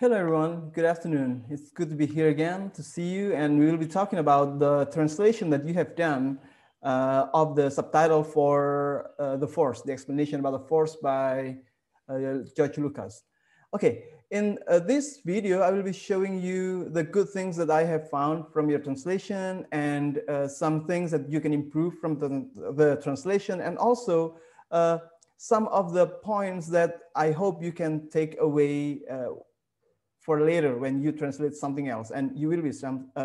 Hello, everyone. Good afternoon. It's good to be here again to see you. And we will be talking about the translation that you have done of the subtitle for The Force, the explanation about the Force by George Lucas. Okay, in this video, I will be showing you the good things that I have found from your translation and some things that you can improve from the translation, and also some of the points that I hope you can take away for later when you translate something else, and you will be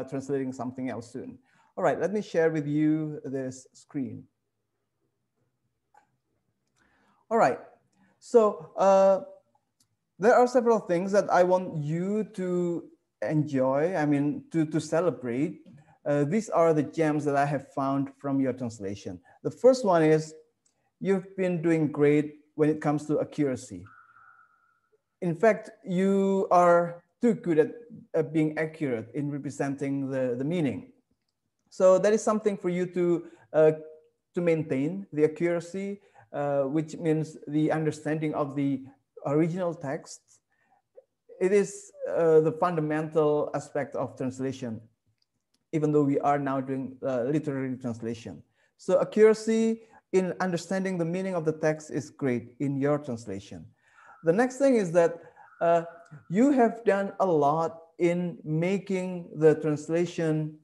translating something else soon. All right, let me share with you this screen. All right, so there are several things that I want you to enjoy, to celebrate. These are the gems that I have found from your translation. The first one is you've been doing great when it comes to accuracy. In fact, you are too good at being accurate in representing the meaning. So that is something for you to maintain the accuracy, which means the understanding of the original text. It is the fundamental aspect of translation, even though we are now doing literary translation. So accuracy in understanding the meaning of the text is great in your translation. The next thing is that you have done a lot in making the translation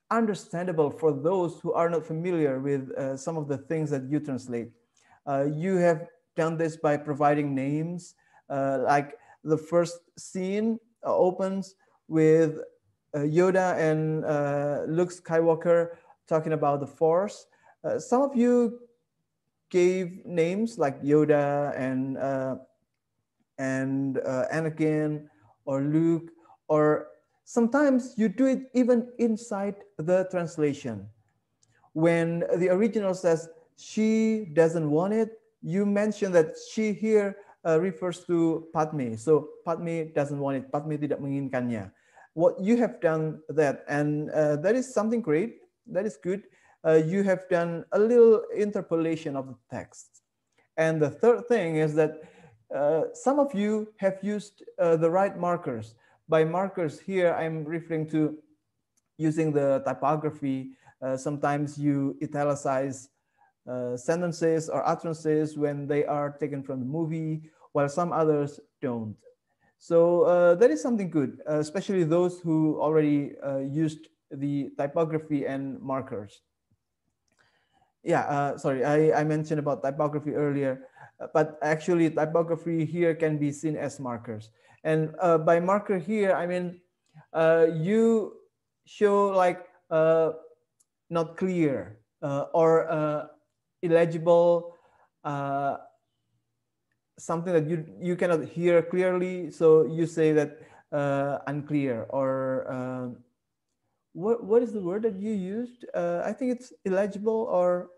understandable for those who are not familiar with some of the things that you translate. You have done this by providing names, like the first scene opens with Yoda and Luke Skywalker talking about the Force. Some of you gave names like Yoda and Anakin or Luke, or sometimes you do it even inside the translation. When the original says she doesn't want it, you mention that she here refers to Padme. So Padme doesn't want it. Padme tidak menginginkannya. What you have done that, and that is something great. That is good. You have done a little interpolation of the text. And the third thing is that some of you have used the right markers. By markers here, I'm referring to using the typography. Sometimes you italicize sentences or utterances when they are taken from the movie, while some others don't. So that is something good, especially those who already used the typography and markers. Yeah, sorry, I mentioned about typography earlier, but actually typography here can be seen as markers. And by marker here, I mean, you show like not clear or illegible, something that you cannot hear clearly. So you say that unclear or what is the word that you used? I think it's illegible or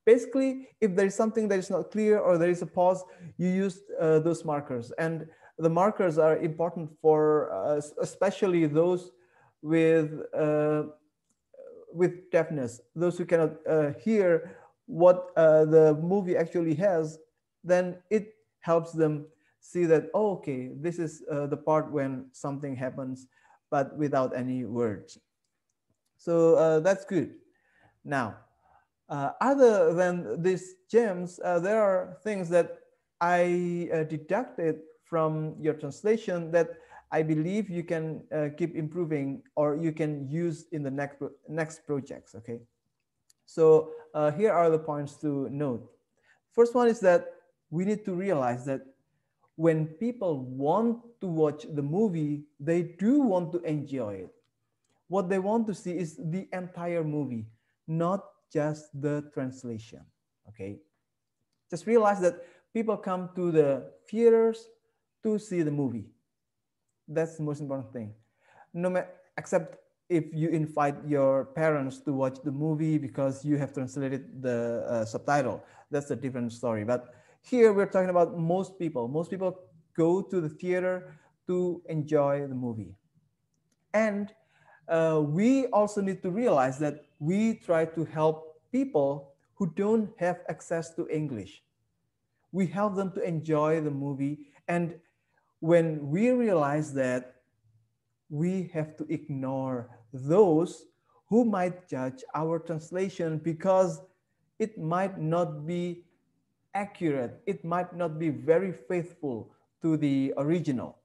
basically if there is something that is not clear or there is a pause, you use those markers. And the markers are important for especially those with deafness, those who cannot hear what the movie actually has. Then it helps them see that, oh, okay, this is the part when something happens but without any words. So that's good. Now, other than these gems, there are things that I deducted from your translation that I believe you can keep improving or you can use in the next projects. Okay. So here are the points to note. First one is that we need to realize that when people want to watch the movie, they do want to enjoy it. What they want to see is the entire movie, not just the translation. Okay. Just realize that people come to the theaters to see the movie. That's the most important thing. No matter, except if you invite your parents to watch the movie because you have translated the subtitle, that's a different story. But here we're talking about most people. Most people go to the theater to enjoy the movie. And we also need to realize that we try to help people who don't have access to English. We help them to enjoy the movie, and when we realize that we have to ignore those who might judge our translation because it might not be accurate, it might not be very faithful to the original.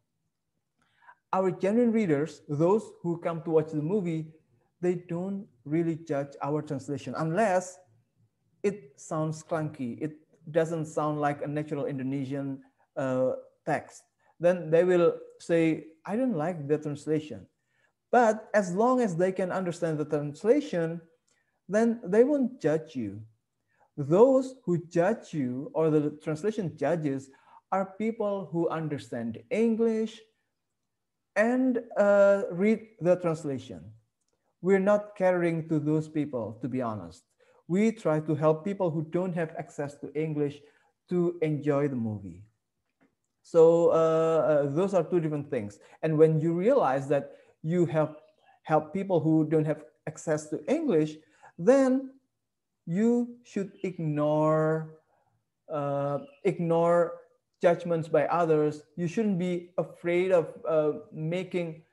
Our genuine readers, those who come to watch the movie, they don't really judge our translation unless it sounds clunky. It doesn't sound like a natural Indonesian text. Then they will say, I don't like the translation. But as long as they can understand the translation, then they won't judge you. Those who judge you or the translation judges are people who understand English and read the translation. We're not catering to those people, to be honest. We try to help people who don't have access to English to enjoy the movie. So those are two different things. And when you realize that you help people who don't have access to English, then you should ignore judgments by others. You shouldn't be afraid of making,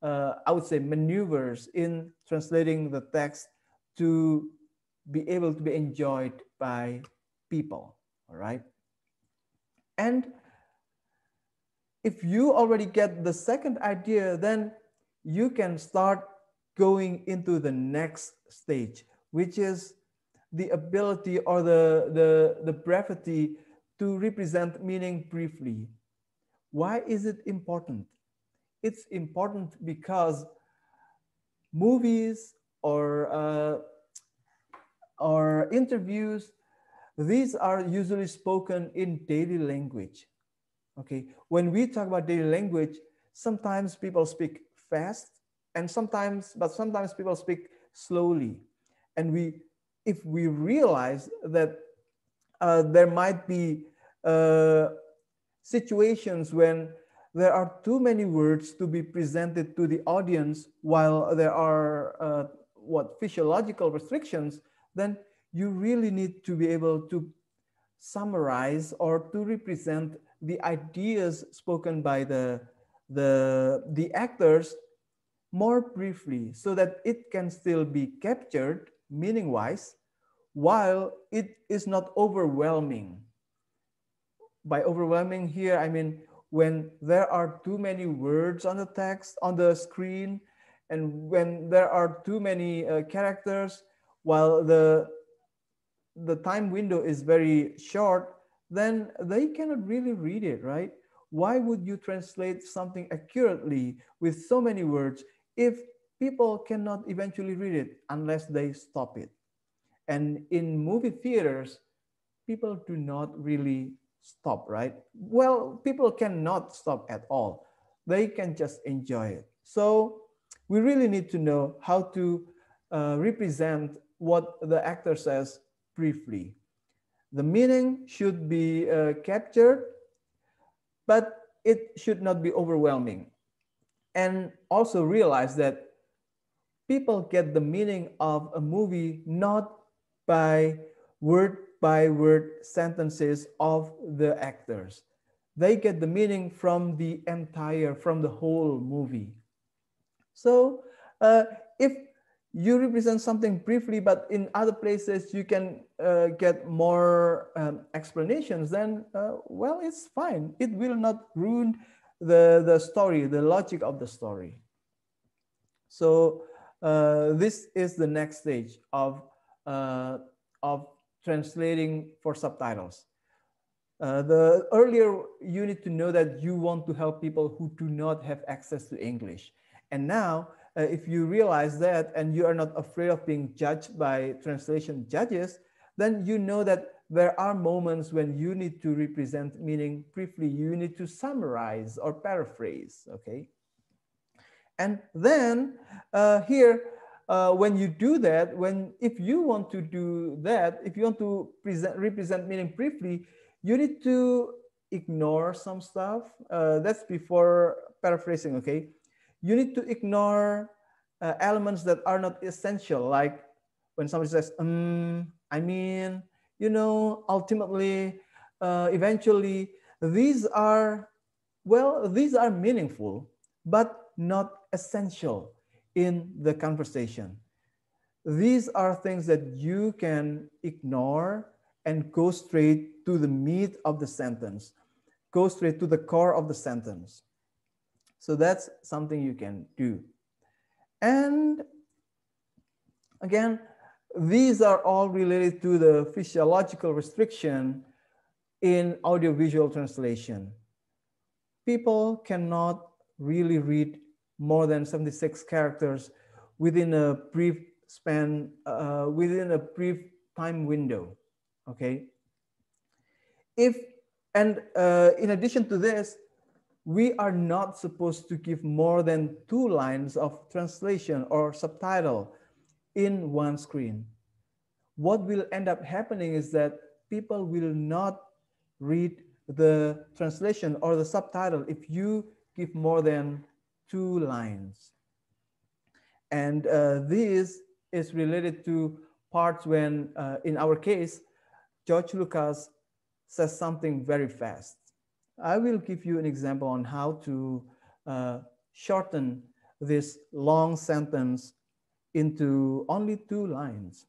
I would say, maneuvers in translating the text to be able to be enjoyed by people. All right. And if you already get the second idea, then you can start going into the next stage, which is the ability or the brevity to represent meaning briefly. Why is it important? It's important because movies or interviews, these are usually spoken in daily language. Okay, when we talk about daily language, sometimes people speak fast, and sometimes people speak slowly, and if we realize that there might be situations when there are too many words to be presented to the audience while there are physiological restrictions, then you really need to be able to summarize or to represent the ideas spoken by the actors more briefly so that it can still be captured meaning wise while it is not overwhelming. By overwhelming here, I mean when there are too many words on the text on the screen, and when there are too many characters while the time window is very short, then they cannot really read it, right? Why would you translate something accurately with so many words if people cannot eventually read it unless they stop it? And in movie theaters, people do not really stop, right? Well, people cannot stop at all. They can just enjoy it. So we really need to know how to represent what the actor says briefly. The meaning should be captured, but it should not be overwhelming. And also realize that people get the meaning of a movie not by word sentences of the actors. They get the meaning from from the whole movie. So if you represent something briefly, but in other places you can get more explanations, then well, it's fine. It will not ruin the story, the logic of the story. So this is the next stage of translating for subtitles. The earlier you need to know that you want to help people who do not have access to English. And now, if you realize that and you are not afraid of being judged by translation judges, then you know that there are moments when you need to represent meaning briefly. You need to summarize or paraphrase, okay? And then here, when you do that, if you want to do that, if you want to represent meaning briefly, you need to ignore some stuff. That's before paraphrasing, okay? You need to ignore elements that are not essential, like when somebody says, I mean, you know, ultimately, eventually, these are Well, these are meaningful, but not essential in the conversation. These are things that you can ignore and go straight to the meat of the sentence, go straight to the core of the sentence. So that's something you can do. And again, these are all related to the physiological restriction in audiovisual translation. People cannot really read more than 76 characters within a brief span, within a brief time window. Okay. If and in addition to this, we are not supposed to give more than 2 lines of translation or subtitle in one screen. What will end up happening is that people will not read the translation or the subtitle if you give more than 2 lines. And this is related to parts when, in our case, George Lucas says something very fast. I will give you an example on how to shorten this long sentence into only 2 lines.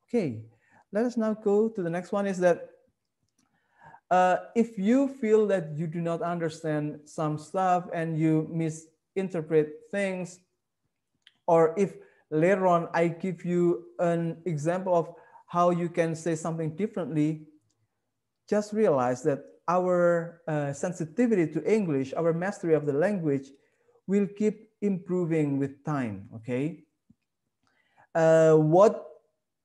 Okay, let us now go to the next one is that if you feel that you do not understand some stuff and you misinterpret things, or if later on I give you an example of how you can say something differently, just realize that our sensitivity to English, our mastery of the language will keep improving with time, okay? What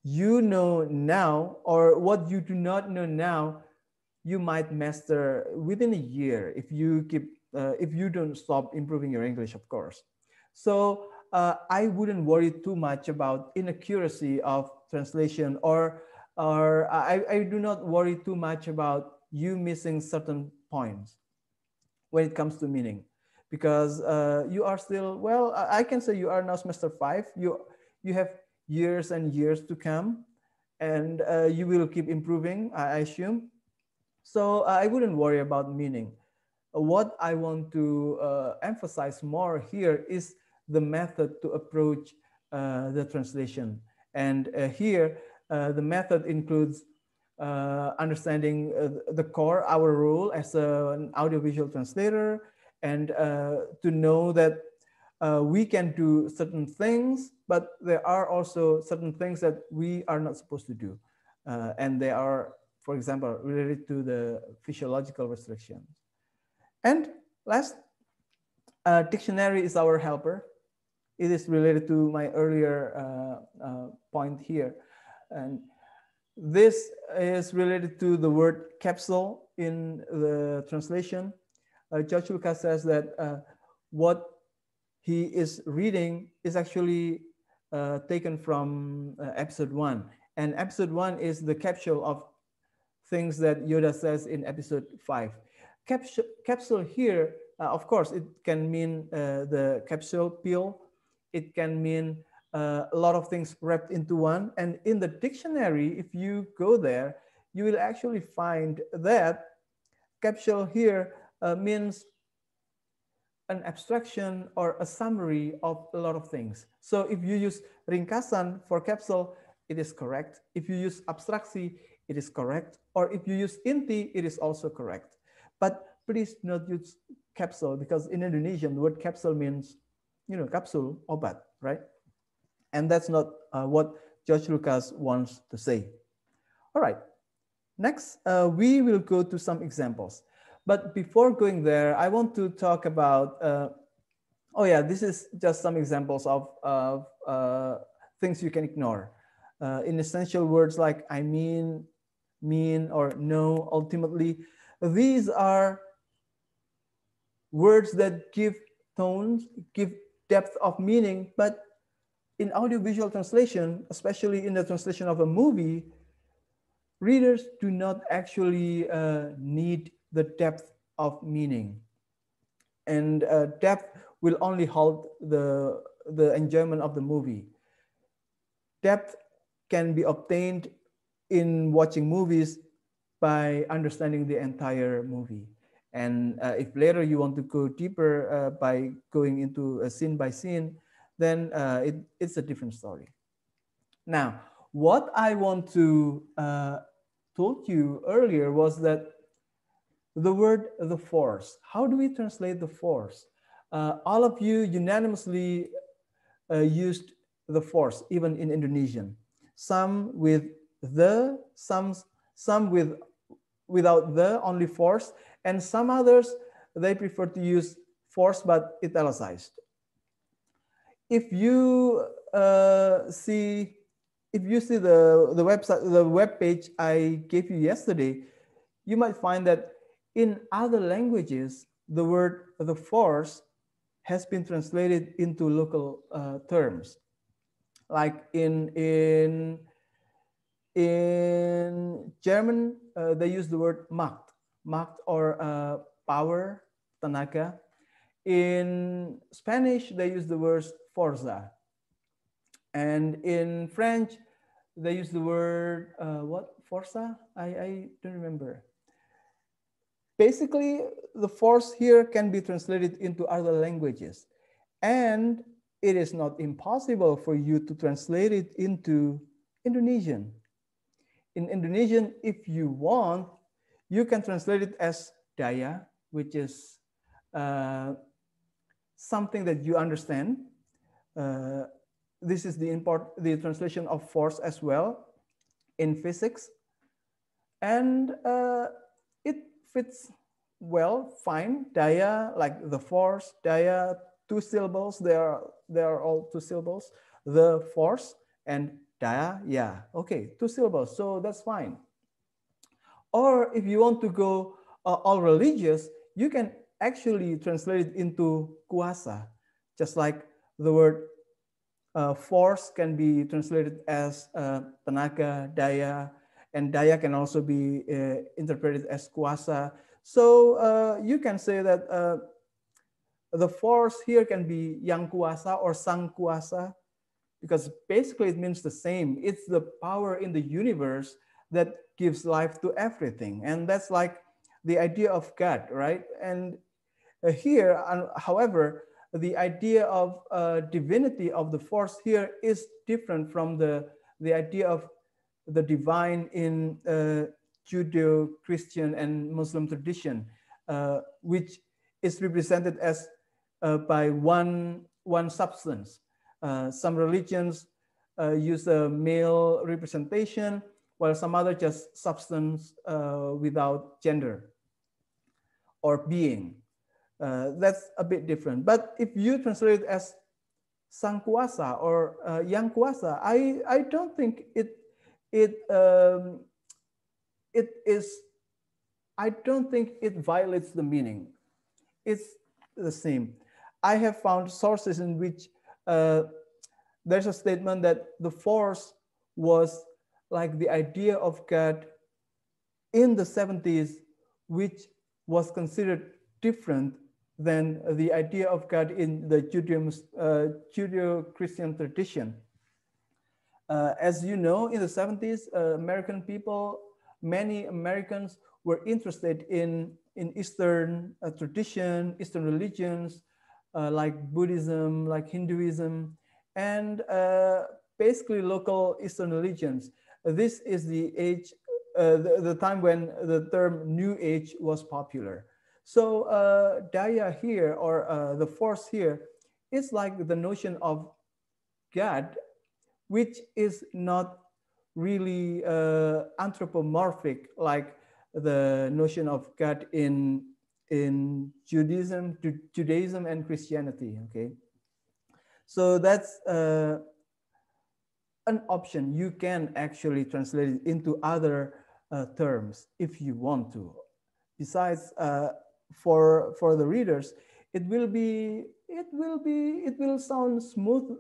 you know now or what you do not know now, you might master within a year if you keep, if you don't stop improving your English, of course. So I wouldn't worry too much about inaccuracy of translation, or I do not worry too much about you missing certain points when it comes to meaning, because you are still, well, I can say you are now semester 5. You have years and years to come, and you will keep improving, I assume. So I wouldn't worry about meaning. What I want to emphasize more here is the method to approach the translation. And here, the method includes understanding the core, our role as an audiovisual translator, and to know that we can do certain things, but there are also certain things that we are not supposed to do. And they are, for example, related to the physiological restrictions. And last, dictionary is our helper. It is related to my earlier point here. And this is related to the word capsule in the translation. George Lucas says that what he is reading is actually taken from episode 1. And episode 1 is the capsule of things that Yoda says in episode 5. Capsule here, of course, it can mean the capsule pill. It can mean a lot of things wrapped into one. And in the dictionary, if you go there, you will actually find that capsule here means an abstraction or a summary of a lot of things. So if you use ringkasan for capsule, it is correct. If you use abstraksi, it is correct. Or if you use inti, it is also correct. But please do not use capsule, because in Indonesian, the word capsule means, you know, capsule, obat, right? And that's not what George Lucas wants to say. All right, next, we will go to some examples. But before going there, I want to talk about, oh yeah, this is just some examples of things you can ignore. In essential words like I mean, or no, ultimately, these are words that give tones, give depth of meaning, but in audiovisual translation, especially in the translation of a movie, readers do not actually need the depth of meaning. And depth will only halt the enjoyment of the movie. Depth can be obtained in watching movies by understanding the entire movie. And if later you want to go deeper by going into a scene by scene, then it's a different story. Now, what I want to told you earlier was that the word the force. How do we translate the force? All of you unanimously used the force, even in Indonesian. Some with the, some with without the, only force, and some others they prefer to use force but italicized. If you see, if you see the website, the web page I gave you yesterday, you might find that in other languages, the word the force has been translated into local terms. Like in German, they use the word Macht or power, Tenaga. In Spanish, they use the word Forza. And in French, they use the word, what? Forza? I don't remember. Basically, the force here can be translated into other languages. And it is not impossible for you to translate it into Indonesian. In Indonesian, if you want, you can translate it as daya, which is something that you understand. This is the translation of force as well in physics. And it fits well, fine. Daya, like the force, daya, two syllables, they are all two syllables. The force and daya, yeah, okay, two syllables, so that's fine. Or if you want to go all religious, you can actually translate it into kuasa, just like the word force can be translated as tenaga, daya, and daya can also be interpreted as kuasa. So you can say that the force here can be yang kuasa or sang kuasa, because basically it means the same. It's the power in the universe that gives life to everything. And that's like the idea of God, right? And here, however, the idea of divinity of the force here is different from the idea of the divine in Judeo-Christian and Muslim tradition, which is represented as by one substance. Some religions use a male representation, while some other just substance without gender or being. That's a bit different. But if you translate it as sang kuasa or yang kuasa, I don't think it is. I don't think it violates the meaning. It's the same. I have found sources in which there's a statement that the force was like the idea of God in the 70s, which was considered different than the idea of God in the Judeo-Christian tradition. As you know, in the 70s, American people, many Americans were interested in Eastern tradition, Eastern religions, like Buddhism, like Hinduism, and basically local Eastern religions. This is the age, the time when the term New Age was popular. So Daya here, or the force here, is like the notion of God, which is not really anthropomorphic like the notion of God in Judaism and Christianity. Okay, so that's an option. You can actually translate it into other terms if you want to. Besides, for the readers, it will sound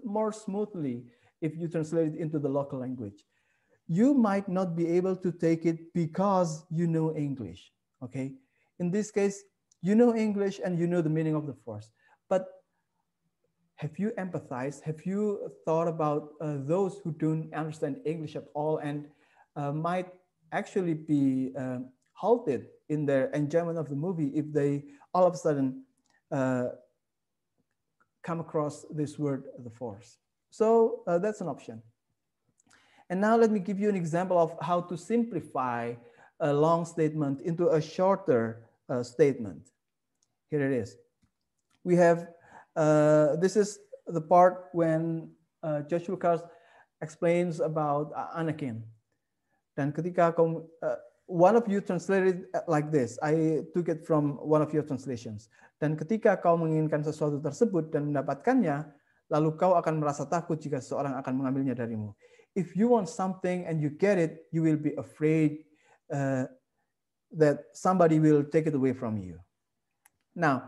more smoothly if you translate it into the local language. You might not be able to take it because you know English. Okay, in this case, you know English and you know the meaning of the force, but have you empathized? Have you thought about those who don't understand English at all and might actually be halted in their enjoyment of the movie if they all of a sudden come across this word, the force. So that's an option. And now let me give you an example of how to simplify a long statement into a shorter statement. Here it is. We have, this is the part when George Lucas explains about Anakin. Dan ketika one of you translated like this, I took it from one of your translations. Dan ketika kau menginginkan sesuatu tersebut dan mendapatkannya, lalu kau akan merasa takut jika seseorang akan mengambilnya darimu. If you want something and you get it, you will be afraid that somebody will take it away from you. Now,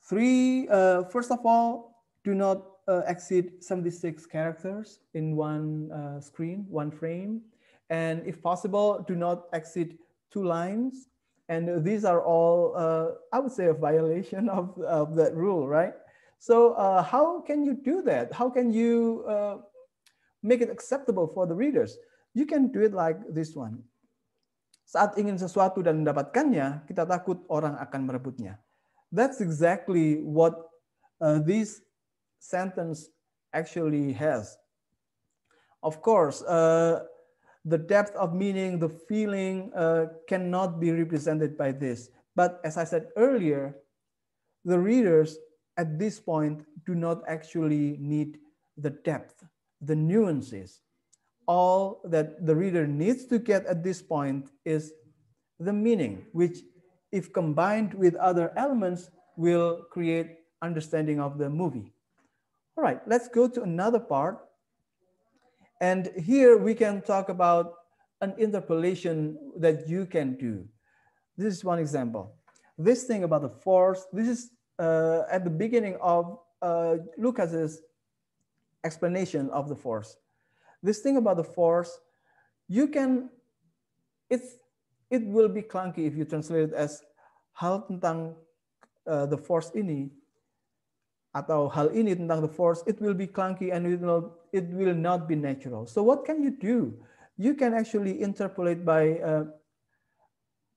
first of all, do not exceed 76 characters in one screen, one frame. And if possible, do not exceed 2 lines. And these are all, I would say, a violation of that rule, right? So how can you do that? How can you make it acceptable for the readers? You can do it like this one. Saat ingin sesuatu dan mendapatkannya, kita takut orang akan merebutnya. That's exactly what this sentence actually has. Of course, the depth of meaning, the feeling cannot be represented by this. But as I said earlier, the readers at this point do not actually need the depth, the nuances. All that the reader needs to get at this point is the meaning, which if combined with other elements will create understanding of the movie. All right, let's go to another part. And here we can talk about an interpolation that you can do. This is one example. This thing about the force, this is at the beginning of Lucas's explanation of the force. This thing about the force, you can, it will be clunky if you translate it as hal tentang the force ini, atau hal ini tentang the force. It will be clunky and it will not be natural. So what can you do? You can actually interpolate by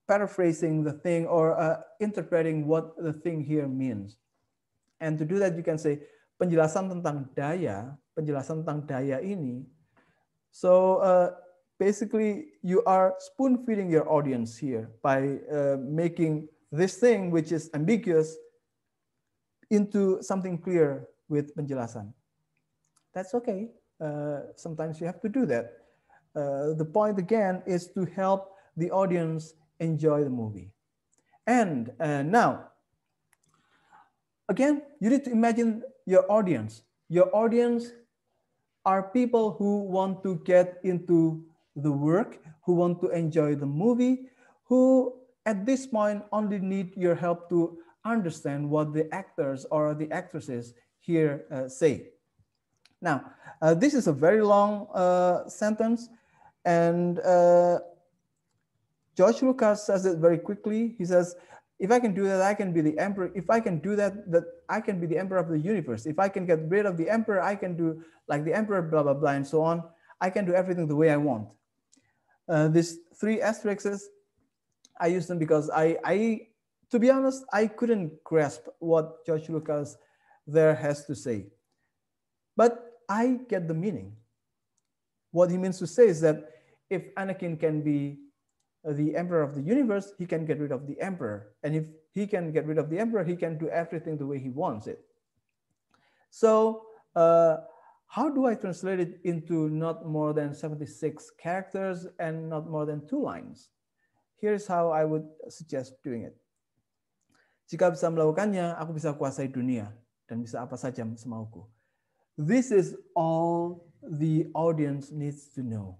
paraphrasing the thing or interpreting what the thing here means. And to do that, you can say penjelasan tentang daya ini. So basically, you are spoon feeding your audience here by making this thing, which is ambiguous, into something clear with penjelasan. That's okay. Sometimes you have to do that. The point again is to help the audience enjoy the movie. And now, again, you need to imagine your audience. Your audience are people who want to get into the work, who want to enjoy the movie, who at this point only need your help to understand what the actors or the actresses here say. Now, this is a very long sentence, and George Lucas says it very quickly. He says, if I can do that, I can be the emperor. If I can do that, I can be the emperor of the universe. If I can get rid of the emperor, I can do like the emperor, blah, blah, blah, and so on. I can do everything the way I want. These 3 asterisks, I use them because to be honest, I couldn't grasp what George Lucas there has to say. But I get the meaning. What he means to say is that if Anakin can be the emperor of the universe, he can get rid of the emperor. And if he can get rid of the emperor, he can do everything the way he wants it. So how do I translate it into not more than 76 characters and not more than 2 lines? Here's how I would suggest doing it. Jika bisa melakukannya, aku bisa kuasai dunia dan bisa apa saja semauku. This is all the audience needs to know.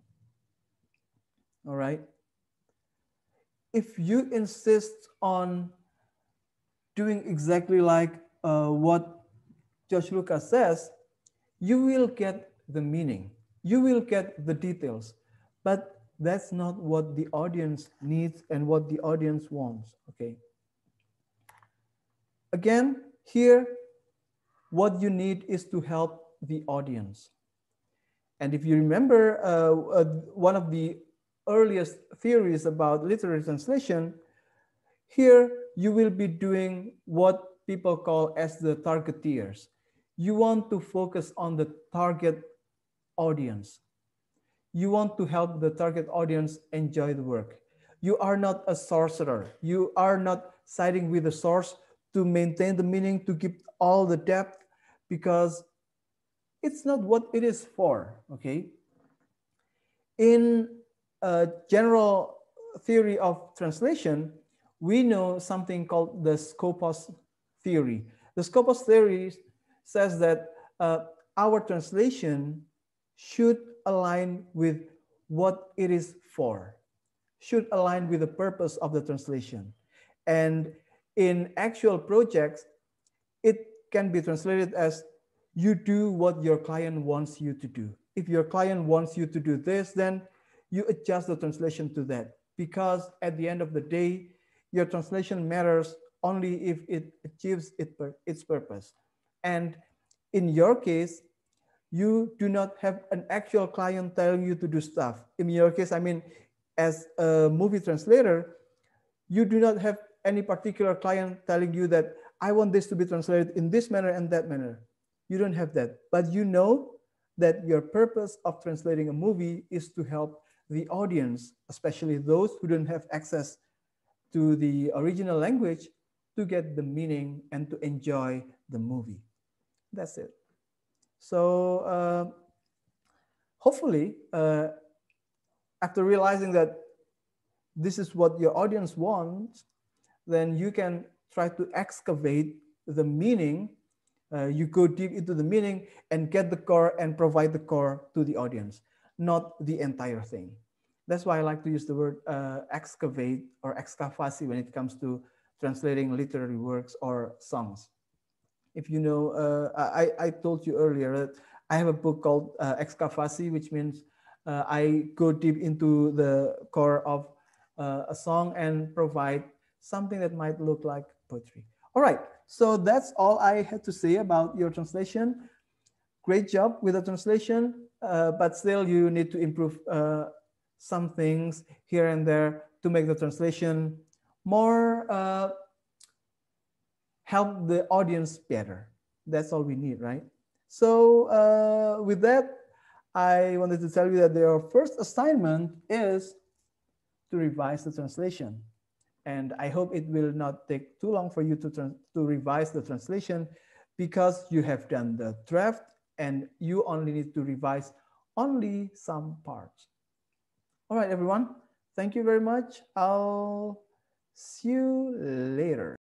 All right? If you insist on doing exactly like what George Lucas says, you will get the meaning. You will get the details. But that's not what the audience needs and what the audience wants. Okay? Again, here, what you need is to help the audience. And if you remember, one of the earliest theories about literary translation, here you will be doing what people call as the targeteers. You want to focus on the target audience. You want to help the target audience enjoy the work. You are not a sorcerer. You are not siding with the source to maintain the meaning, to keep all the depth, because it's not what it is for, okay? In a general theory of translation, we know something called the Scopus theory. The Scopus theory says that our translation should align with what it is for, should align with the purpose of the translation. And in actual projects, it can be translated as you do what your client wants you to do. If your client wants you to do this, then you adjust the translation to that, because at the end of the day, your translation matters only if it achieves its purpose. And in your case, you do not have an actual client telling you to do stuff. In your case, I mean, as a movie translator, you do not have any particular client telling you that I want this to be translated in this manner and that manner. You don't have that, but you know that your purpose of translating a movie is to help the audience, especially those who don't have access to the original language, to get the meaning and to enjoy the movie. That's it. So hopefully, after realizing that this is what your audience wants, then you can try to excavate the meaning. You go deep into the meaning and get the core and provide the core to the audience, not the entire thing. That's why I like to use the word excavate or excavasi when it comes to translating literary works or songs. If you know, I told you earlier that I have a book called Excavasi, which means I go deep into the core of a song and provide something that might look like poetry. All right, so that's all I had to say about your translation. Great job with the translation, but still you need to improve some things here and there to make the translation more help the audience better. That's all we need, right? So with that, I wanted to tell you that your first assignment is to revise the translation. And I hope it will not take too long for you to revise the translation, because you have done the draft and you only need to revise only some parts. All right, everyone. Thank you very much. I'll see you later.